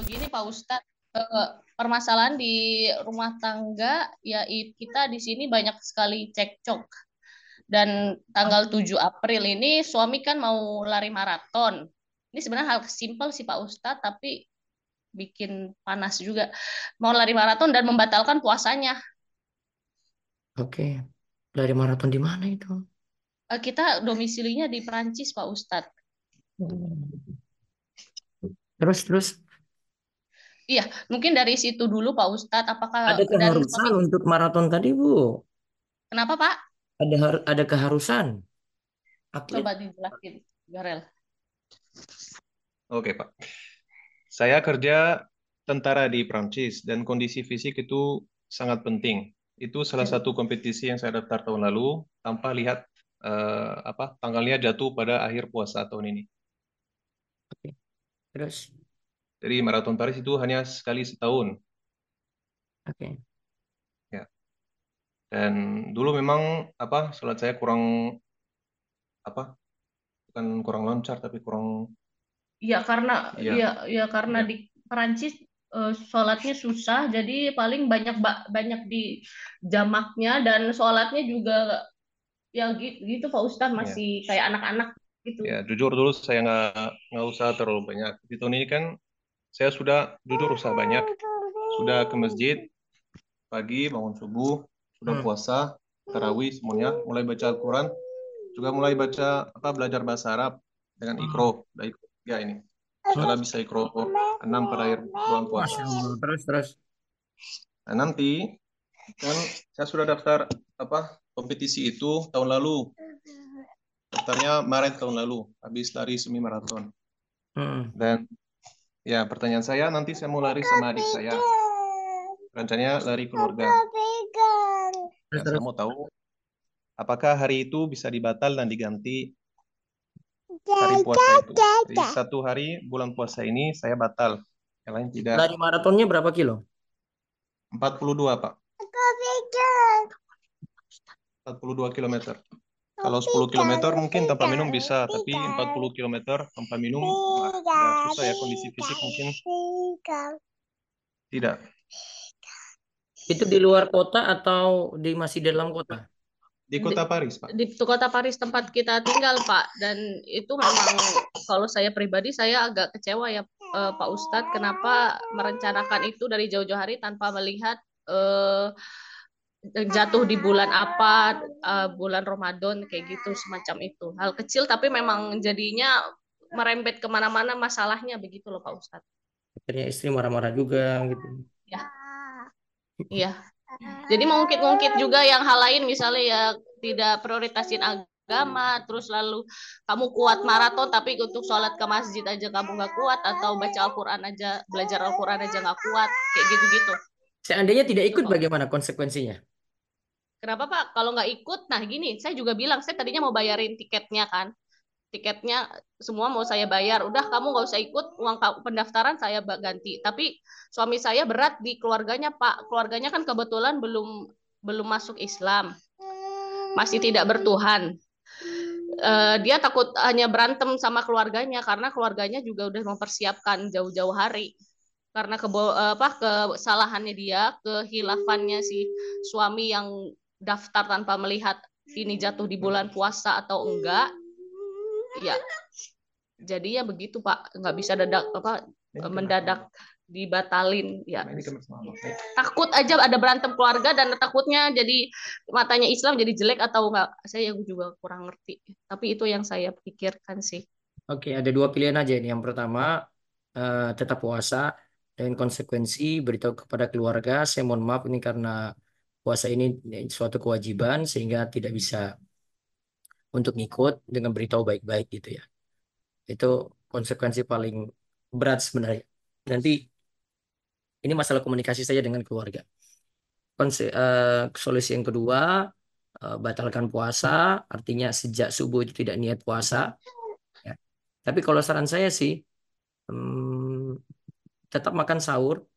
Gini Pak Ustadz, permasalahan di rumah tangga ya kita di sini banyak sekali cekcok. Dan tanggal 7 April ini suami kan mau lari maraton. Ini sebenarnya hal simpel sih Pak Ustadz, tapi bikin panas juga. Mau lari maraton dan membatalkan puasanya. Oke. Dari maraton di mana itu? Kita domisilinya di Perancis Pak Ustadz. Hmm. Terus Iya, mungkin dari situ dulu Pak Ustadz. Apakah ada dan suami keharusan untuk maraton tadi, Bu. kenapa Pak? Ada keharusan Coba atlet. dijelasin, Garel. Oke, Pak. Saya kerja tentara di Prancis dan kondisi fisik itu sangat penting. Itu salah satu kompetisi yang saya daftar tahun lalu tanpa lihat tanggalnya jatuh pada akhir puasa tahun ini. Oke. Terus, Jadi maraton Paris itu hanya sekali setahun. oke. Ya. Dan dulu memang sholat saya kurang apa bukan kurang lancar tapi kurang Ya karena ya karena ya di Perancis sholatnya susah, jadi paling banyak banyak di jamaknya dan sholatnya juga ya gitu, gitu Pak Ustadz ya masih kayak anak-anak gitu. ya jujur dulu saya nggak usah terlalu banyak. Di tahun ini kan saya sudah jujur usah banyak. Sudah ke masjid pagi bangun subuh, sudah Hmm. puasa, tarawih semuanya, mulai baca Al-Quran, juga mulai belajar bahasa Arab dengan Hmm. ikro, udah ikro ya ini. Setelah bisa ikro 6 pada akhir bulan puasa. Masya Allah. Terus. Nah, nanti kan saya sudah daftar kompetisi itu tahun lalu. Daftarnya Maret tahun lalu, habis lari semi maraton. Hmm. Dan ya pertanyaan saya nanti saya mau lari sama adik saya. Rencananya lari keluarga. Terus, Ya, saya terus. mau tahu apakah hari itu bisa dibatal dan diganti hari puasa itu. Jadi satu hari bulan puasa ini saya batal, yang lain tidak. Lari maratonnya berapa kilo? 42 Pak, 42 kilometer. Kalau 10 kilometer mungkin tanpa minum bisa, tapi 40 kilometer tanpa minum agak susah ya, kondisi fisik mungkin tidak. Itu di luar kota atau masih di dalam kota? Di kota Paris, Pak. Di kota Paris tempat kita tinggal Pak, dan itu memang kalau saya pribadi saya agak kecewa ya Pak Ustadz, kenapa merencanakan itu dari jauh-jauh hari tanpa melihat eh, jatuh di bulan apa, bulan Ramadan kayak gitu, semacam itu. Hal kecil tapi memang jadinya merembet kemana-mana masalahnya begitu loh Pak Ustadz. Akhirnya istri marah-marah juga gitu. Ya, iya. Jadi mengungkit-ungkit juga yang hal lain, misalnya ya tidak prioritasin agama, terus lalu kamu kuat maraton tapi untuk sholat ke masjid aja kamu nggak kuat, atau baca Al-Quran aja, belajar Al-Quran aja nggak kuat, kayak gitu-gitu. Seandainya tidak Itu ikut, Pak. bagaimana konsekuensinya? Kenapa Pak? Kalau nggak ikut, nah gini, saya juga bilang, saya tadinya mau bayarin tiketnya kan. Tiketnya semua mau saya bayar. Udah kamu nggak usah ikut, uang pendaftaran saya ganti. Tapi suami saya berat di keluarganya Pak. Keluarganya kan kebetulan belum belum masuk Islam, masih tidak bertuhan. Dia takut hanya berantem sama keluarganya karena keluarganya juga udah mempersiapkan jauh-jauh hari. Karena kesalahannya dia, kehilafannya si suami yang daftar tanpa melihat ini jatuh di bulan puasa atau enggak, ya jadinya begitu Pak, nggak bisa mendadak dibatalin ya. Takut aja ada berantem keluarga, dan takutnya jadi matanya Islam jadi jelek atau enggak, saya juga kurang ngerti, tapi itu yang saya pikirkan sih. Oke, ada dua pilihan aja ini. Yang pertama, tetap puasa dan konsekuensi beritahu kepada keluarga, saya mohon maaf ini karena puasa ini suatu kewajiban sehingga tidak bisa untuk ngikut, dengan beritahu baik-baik gitu ya. Itu konsekuensi paling berat sebenarnya. Nanti ini masalah komunikasi saja dengan keluarga. Solusi yang kedua, batalkan puasa, artinya sejak subuh itu tidak niat puasa. Ya. Tapi kalau saran saya sih, tetap makan sahur,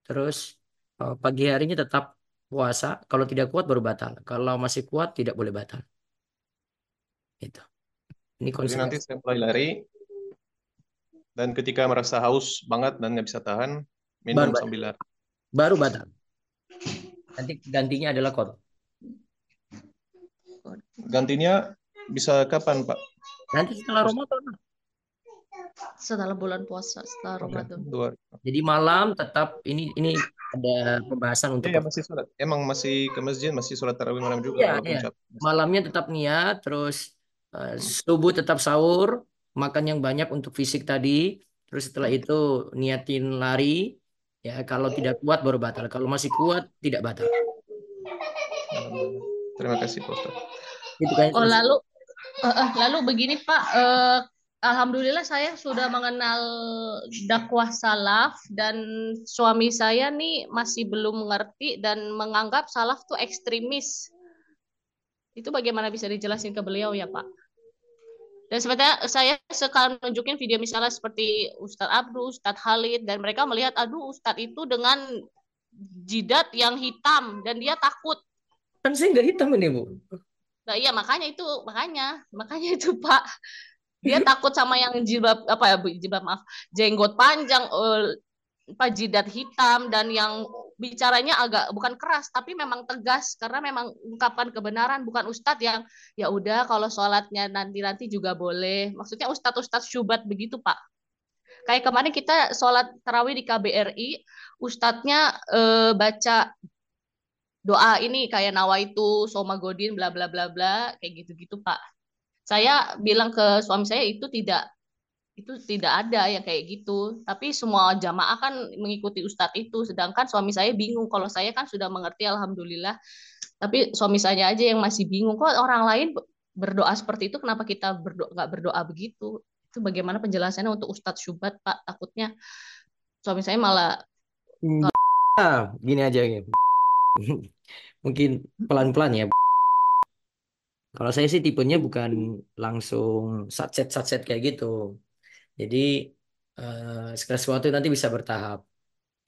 terus pagi harinya tetap puasa. Kalau tidak kuat baru batal. Kalau masih kuat tidak boleh batal. Itu. Ini Jadi nanti konsekuensi. saya mulai lari Dan ketika merasa haus banget dan nggak bisa tahan, Baru minum batal. sambil lari. Baru batal. Nanti gantinya adalah qada. Gantinya bisa kapan, Pak? Nanti setelah Ramadan. Setelah bulan puasa, setelah Oke, Ramadan. Jadi malam tetap ini ada pembahasan untuk Iya, masih sholat. Emang masih ke masjid, masih sholat tarawih malam juga Iya, walaupun iya. capek. Malamnya tetap niat, terus subuh tetap sahur, makan yang banyak untuk fisik tadi, terus setelah itu niatin lari. Ya, kalau tidak kuat baru batal. Kalau masih kuat tidak batal. Alhamdulillah. Terima kasih, Pak Ustaz. Itu kan Oh, lalu begini Pak, alhamdulillah saya sudah mengenal dakwah salaf dan suami saya nih masih belum mengerti dan menganggap salaf tuh ekstremis. Itu bagaimana bisa dijelasin ke beliau ya Pak? Dan sebenarnya saya sekarang nunjukin video misalnya seperti Ustadz Abdul, Ustadz Khalid, dan mereka melihat, aduh Ustadz itu dengan jidat yang hitam dan dia takut. kan saya nggak hitam ini, Bu. Nah, iya makanya itu Pak. Dia takut sama yang jilbab apa ya jilbab maaf jenggot panjang, apa jidat hitam dan yang bicaranya agak bukan keras tapi memang tegas karena memang ungkapan kebenaran, bukan ustadz yang ya udah kalau sholatnya nanti juga boleh. Maksudnya ustadz syubhat begitu Pak. Kayak kemarin kita sholat tarawih di KBRI, ustadznya baca doa ini kayak nawaitu soma godin bla bla bla bla kayak gitu-gitu Pak. Saya bilang ke suami saya itu tidak ada yang kayak gitu. Tapi semua jamaah kan mengikuti ustadz itu. Sedangkan suami saya bingung. Kalau saya kan sudah mengerti alhamdulillah. Tapi suami saya aja yang masih bingung. Kok orang lain berdoa seperti itu, kenapa kita nggak berdoa begitu? Itu bagaimana penjelasannya untuk ustadz syubhat, Pak? Takutnya suami saya malah Gini aja gitu. Mungkin pelan-pelan ya. Kalau saya sih tipenya bukan langsung satset kayak gitu. Jadi segala sesuatu nanti bisa bertahap.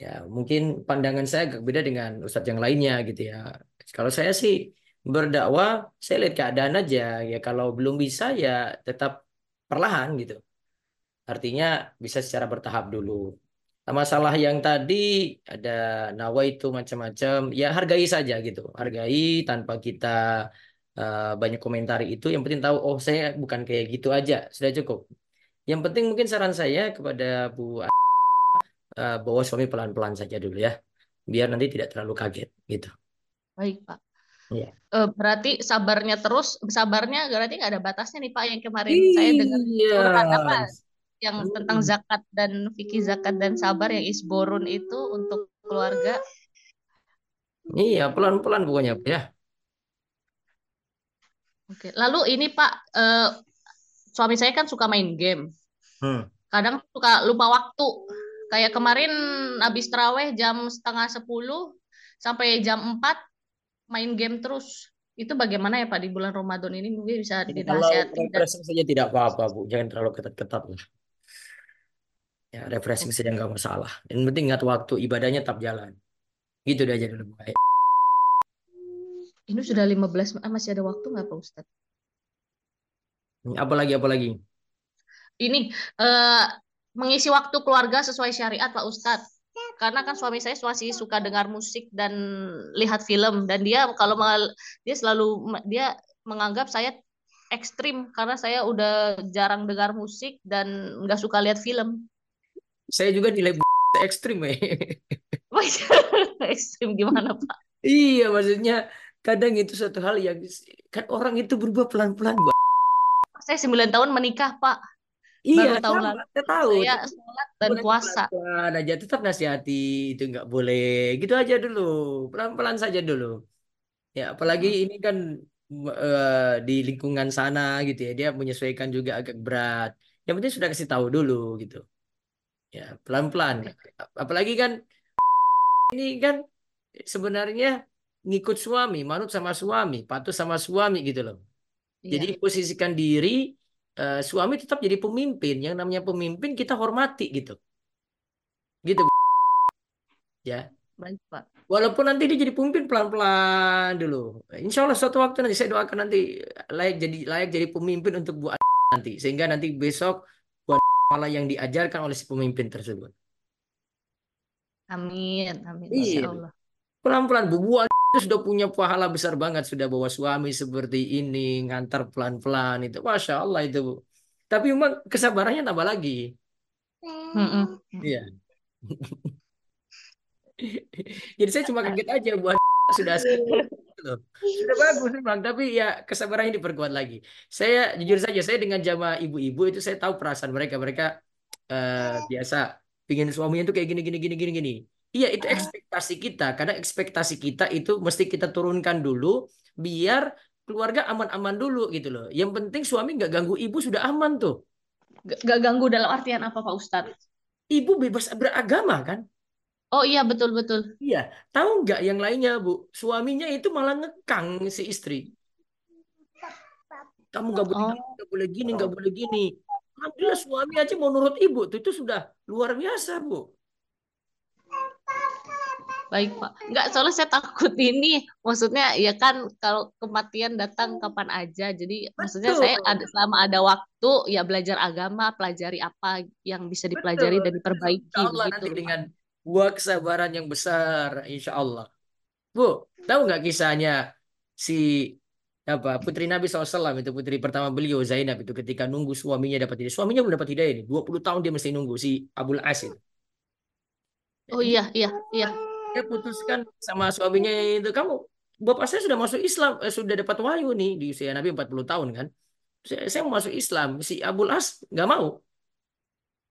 Ya, mungkin pandangan saya agak beda dengan ustadz yang lainnya gitu ya. Kalau saya sih berdakwah, saya lihat keadaan aja. Ya kalau belum bisa ya tetap perlahan gitu. Artinya bisa secara bertahap dulu. Nah, masalah yang tadi ada nawa itu macam-macam, ya hargai saja gitu. Hargai tanpa kita banyak komentari itu. Yang penting tahu, oh saya bukan kayak gitu aja, sudah cukup. Yang penting mungkin saran saya kepada Bu bawa suami pelan-pelan saja dulu ya, biar nanti tidak terlalu kaget gitu. baik, Pak. Iya. Berarti sabarnya berarti nggak ada batasnya nih Pak. Yang kemarin saya dengar Iya. curhat apa yang tentang Hmm. zakat dan fikih zakat dan sabar yang isborun itu untuk keluarga. Iya, pelan-pelan pokoknya ya. Oke. Lalu ini Pak, suami saya kan suka main game. Hmm. Kadang suka lupa waktu. Kayak kemarin habis terawih jam setengah 10 sampai jam 4 main game terus. Itu bagaimana ya Pak di bulan Ramadan ini mungkin bisa Ya, kalau dinasihati dan refreshing saja tidak apa-apa, Bu. Jangan terlalu ketat-ketat lah. Ya, refreshing saja nggak masalah. Yang penting ingat waktu ibadahnya tetap jalan. Gitu udah aja dulu. Baik. ini sudah 15 masih ada waktu nggak Pak Ustadz? Apalagi? Ini eh, mengisi waktu keluarga sesuai syariat Pak Ustadz. Karena kan suami saya masih suka dengar musik dan lihat film dan dia kalau dia selalu dia menganggap saya ekstrim karena saya udah jarang dengar musik dan nggak suka lihat film. Saya juga nilai ekstrim ya. Ekstrim gimana Pak? Iya, maksudnya kadang itu suatu hal yang kan orang itu berubah pelan-pelan, Bu. Saya 9 tahun menikah Pak. Iya, Baru tahun sama. lalu Saya tahu. saya sholat dan Mulai puasa. pelan-pelan aja, tetap nasihati itu nggak boleh. Gitu aja dulu, pelan-pelan saja dulu. Ya, apalagi ini kan di lingkungan sana gitu ya, dia menyesuaikan juga agak berat. Yang penting sudah kasih tahu dulu gitu. Ya, pelan-pelan. Oke. Apalagi kan ini kan sebenarnya ngikut suami, manut sama suami, patuh sama suami gitu loh. Jadi Iya, posisikan diri suami tetap jadi pemimpin. Yang namanya pemimpin kita hormati gitu. Gitu, Bu. Ya. baik Pak. Walaupun nanti dia jadi pemimpin pelan-pelan dulu. Insya Allah suatu waktu nanti saya doakan nanti layak jadi pemimpin untuk Bu nanti. Sehingga nanti besok Bu malah yang diajarkan oleh si pemimpin tersebut. Amin, amin, insya Iya, Allah. pelan-pelan Bu itu sudah punya pahala besar banget, sudah bawa suami seperti ini, ngantar pelan-pelan itu, masya Allah itu Bu. Tapi memang kesabarannya tambah lagi. Mm-mm. Iya. Jadi saya cuma kaget aja Bu sudah loh. Sudah bagus memang, tapi ya kesabarannya diperkuat lagi. Saya jujur saja, saya dengan jamaah ibu-ibu itu saya tahu perasaan mereka. Mereka biasa pingin suaminya itu kayak gini gini gini gini gini. Iya, itu ekspektasi kita. Karena ekspektasi kita itu mesti kita turunkan dulu biar keluarga aman-aman dulu gitu loh. Yang penting suami nggak ganggu ibu sudah aman tuh. Gak ganggu dalam artian apa Pak Ustadz? Ibu bebas beragama kan? Oh iya, betul-betul. Iya, tahu nggak yang lainnya Bu? Suaminya itu malah ngekang si istri. Kamu nggak boleh gini, Oh, nggak boleh gini, nggak boleh gini. Alhamdulillah suami aja mau nurut ibu tuh itu sudah luar biasa Bu. baik Pak. Enggak, soalnya saya takut ini. Maksudnya ya kan kalau kematian datang kapan aja. Jadi maksudnya saya Betul, ada selama ada waktu ya belajar agama, pelajari apa yang bisa betul. dipelajari dan Insya diperbaiki Allah begitu nanti loh Pak. dengan buah kesabaran yang besar, insya Allah. Bu, tahu nggak kisahnya si apa putri Nabi SAW itu putri pertama beliau Zainab itu ketika nunggu suaminya dapat hidayah. Suaminya belum dapat hidayah ini. 20 tahun dia mesti nunggu si Abul As itu. Oh iya, iya, iya. Dia putuskan sama suaminya itu kamu bapak saya sudah masuk Islam sudah dapat wahyu nih di usia Nabi 40 tahun kan. Saya mau masuk Islam. Si Abul As nggak mau.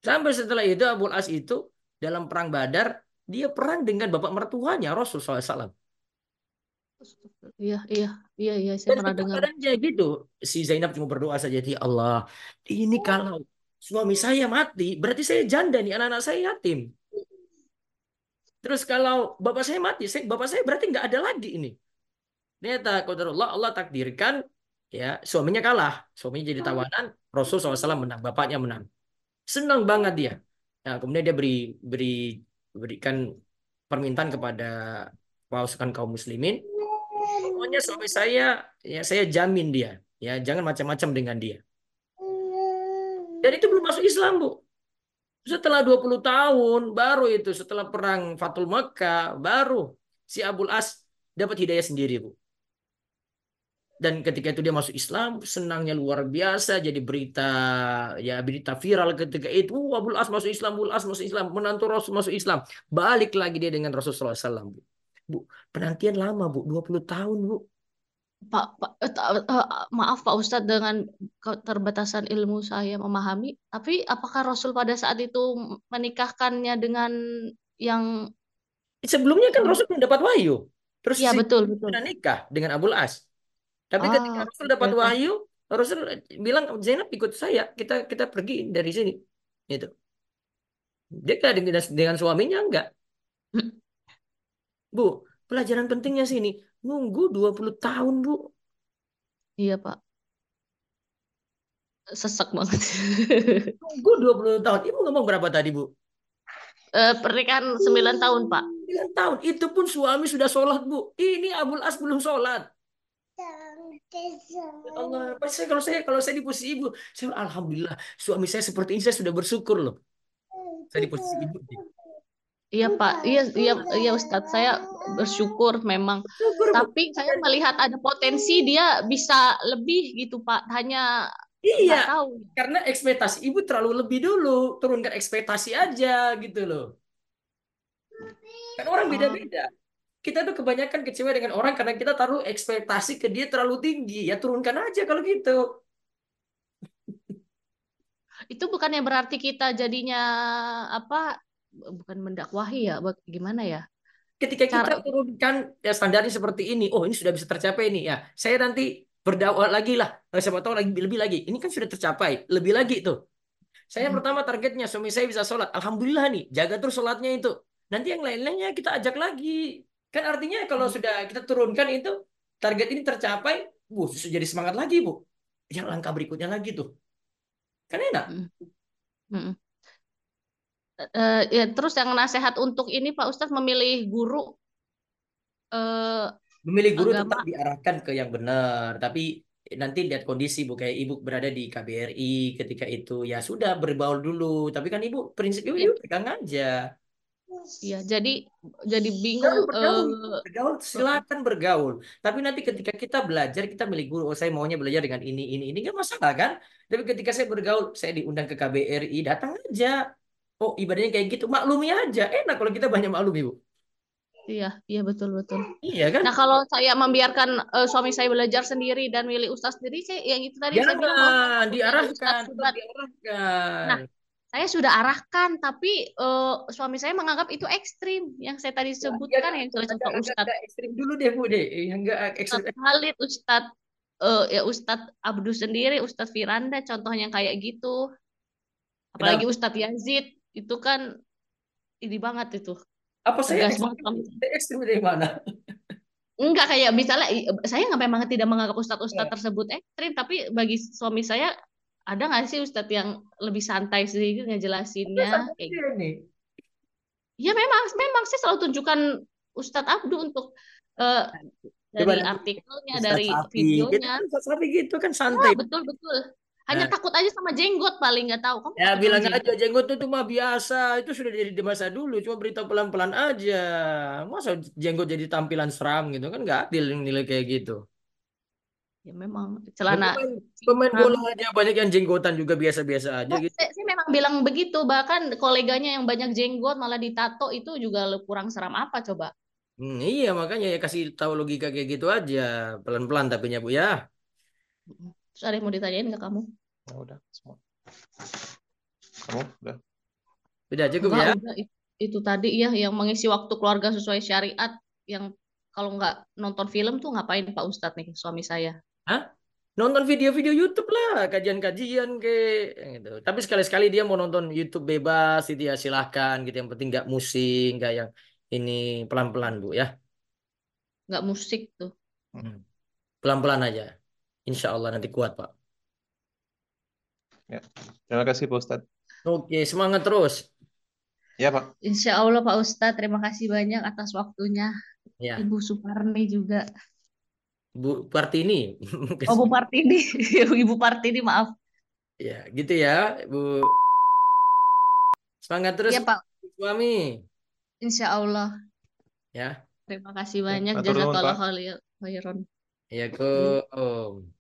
Sampai setelah itu Abul As itu dalam perang Badar dia perang dengan bapak mertuanya Rasul SAW. Iya, iya, iya, iya, saya Dan pernah itu dengar. keadaannya gitu. Si Zainab cuma berdoa saja ya Allah. Ini kalau suami saya mati berarti saya janda nih anak-anak saya yatim. Terus kalau bapak saya mati, bapak saya berarti nggak ada lagi ini. Ternyata qadarullah Allah takdirkan ya suaminya kalah. Suaminya jadi tawanan, Rasul SAW menang, bapaknya menang. Senang banget dia. Nah, kemudian dia beri berikan permintaan kepada pasukan kaum muslimin. Pokoknya suami saya ya saya jamin dia ya jangan macam-macam dengan dia. Dan itu belum masuk Islam, Bu. Setelah 20 tahun baru itu setelah perang Fatul Makkah baru si Abul As dapat hidayah sendiri, Bu. Dan ketika itu dia masuk Islam, senangnya luar biasa. Jadi berita, ya berita viral ketika itu. Abul As masuk Islam, Abul As masuk Islam, menantu Rasul masuk Islam. Balik lagi dia dengan Rasulullah SAW, Bu. Bu, penantian lama, Bu, 20 tahun, Bu. Maaf Pak Ustadz dengan keterbatasan ilmu saya memahami, tapi apakah Rasul pada saat itu menikahkannya dengan yang Sebelumnya kan yang Rasul belum dapat wahyu. Terus ya si betul betul. sudah nikah dengan Abul As. Tapi ketika Ah, Rasul oke dapat oke. wahyu, Rasul bilang Zainab ikut saya, kita pergi dari sini. Gitu. Dia kan dengan suaminya enggak. Bu, pelajaran pentingnya sini. Nunggu 20 tahun, Bu. Iya Pak, sesek banget. Nunggu 20 tahun. Ibu ngomong berapa tadi, Bu? Pernikahan 9 tahun Pak. 9 tahun. Itu pun suami sudah sholat, Bu. Ini Abul As belum sholat. Ya Allah, pasti kalau saya di posisi ibu, saya alhamdulillah suami saya seperti ini saya sudah bersyukur loh. Saya di posisi ibu. Iya Pak, iya iya iya Ustadz, saya bersyukur memang. Syukur, Bu. Tapi saya Dan melihat ada potensi dia bisa lebih gitu Pak. Hanya iya, nggak tahu. karena ekspektasi ibu terlalu lebih dulu. Turunkan ekspektasi aja gitu loh. Kan orang Ah, beda-beda. Kita tuh kebanyakan kecewa dengan orang karena kita taruh ekspektasi ke dia terlalu tinggi. Ya turunkan aja kalau gitu. itu bukannya berarti kita jadinya apa? Bukan mendakwahi ya, gimana ya? Ketika Cara kita turunkan ya standarnya seperti ini, oh ini sudah bisa tercapai nih ya. Saya nanti berdakwah lagi lah. Siapa tahu lagi lebih lagi. Ini kan sudah tercapai, lebih lagi tuh. Saya pertama targetnya suami saya bisa sholat. Alhamdulillah nih, jaga terus sholatnya itu. Nanti yang lain-lainnya kita ajak lagi. Kan artinya kalau sudah kita turunkan itu target ini tercapai, bu, jadi semangat lagi bu. Yang langkah berikutnya lagi tuh, kan enak. Mm, mm. Ya, terus yang nasihat untuk ini Pak Ustadz memilih guru eh, Memilih guru tetap agama. diarahkan ke yang benar, tapi nanti lihat kondisi Bu, kayak Ibu berada di KBRI ketika itu ya sudah berbaur dulu. Tapi kan Ibu prinsip Ibu, Iya, Ibu pegang aja. iya. Jadi bingung. Bergaul, bergaul, bergaul, silakan bergaul. Tapi nanti ketika kita belajar, kita milik guru. Oh, saya maunya belajar dengan ini nggak masalah kan? Tapi ketika saya bergaul, saya diundang ke KBRI, datang aja. Oh, ibadahnya kayak gitu, maklumi aja. Enak kalau kita banyak maklum, Ibu. Iya, iya betul betul. Iya kan? Nah, kalau saya membiarkan suami saya belajar sendiri dan milih ustadz sendiri, saya yang itu tadi saya bilang bahwa saya Jangan takutnya diarahkan, ustadz tetap sudah. diarahkan. Nah, saya sudah arahkan, tapi suami saya menganggap itu ekstrim. Yang saya tadi Ya, ya sebutkan, yang sudah contoh agak ekstrim dulu deh Bu deh. Yang enggak ekstrim. Ustadz Khalid, ya Ustadz Abdus sendiri, Ustadz Firanda, contohnya kayak gitu. Apalagi Kenapa? Ustadz Yazid, itu kan ini banget itu, Apa saya tegas banget. ekstrim? Saya ekstrim dari mana? Enggak kayak misalnya saya nggak memang tidak menganggap ustadz-ustadz Ya, tersebut ekstrim, tapi bagi suami saya ada nggak sih ustadz yang lebih santai sedikit udah ngejelasinnya sampai kayak gitu. sini. Ya memang memang saya selalu tunjukkan Ustadz Abdu untuk eh, Coba dari nanti artikelnya, Ustaz dari Sapi. Kita videonya. kan Ustaz Sapi gitu kan Ya santai. betul betul. Hanya Nah, takut aja sama jenggot paling nggak tahu. Kamu ya takut sama bilang aja jenggot? jenggot itu mah biasa. Itu sudah jadi di masa dulu. Cuma beritahu pelan-pelan aja. Masa jenggot jadi tampilan seram gitu kan nggak adil nilai kayak gitu. Ya memang Ya, celana pemain hitam. bola aja banyak yang jenggotan juga biasa-biasa aja Ya, gitu. saya memang bilang begitu. Bahkan koleganya yang banyak jenggot malah ditato itu juga kurang seram apa coba? Iya makanya ya kasih tahu logika kayak gitu aja. Pelan-pelan tapi ya Bu ya. Terus ada yang mau ditanyain nggak kamu? Ya udah semua. Kamu udah. Udah cukup Enggak, ya. udah itu tadi ya yang mengisi waktu keluarga sesuai syariat yang kalau nggak nonton film tuh ngapain Pak Ustadz nih suami saya. Hah? Nonton video-video YouTube lah, kajian-kajian ke gitu. Tapi sekali-sekali dia mau nonton YouTube bebas itu ya silahkan gitu. Yang penting nggak musing, nggak yang ini pelan-pelan Bu ya. Nggak musik tuh. Hmm. Pelan-pelan aja. Insya Allah nanti kuat Pak. Ya. Terima kasih Pak Ustadz. Oke, semangat terus. Ya Pak. Insya Allah Pak Ustadz, terima kasih banyak atas waktunya. Ya, Ibu Suparni juga. Bu Partini. Oh, Bu Partini. Ibu Partini, maaf. Ya, gitu ya, Bu. Semangat terus Iya Pak, suami. Insya Allah. Ya, Terima kasih Ya, banyak. matur nuwun Jazakallah Pak. khairan. ya kok.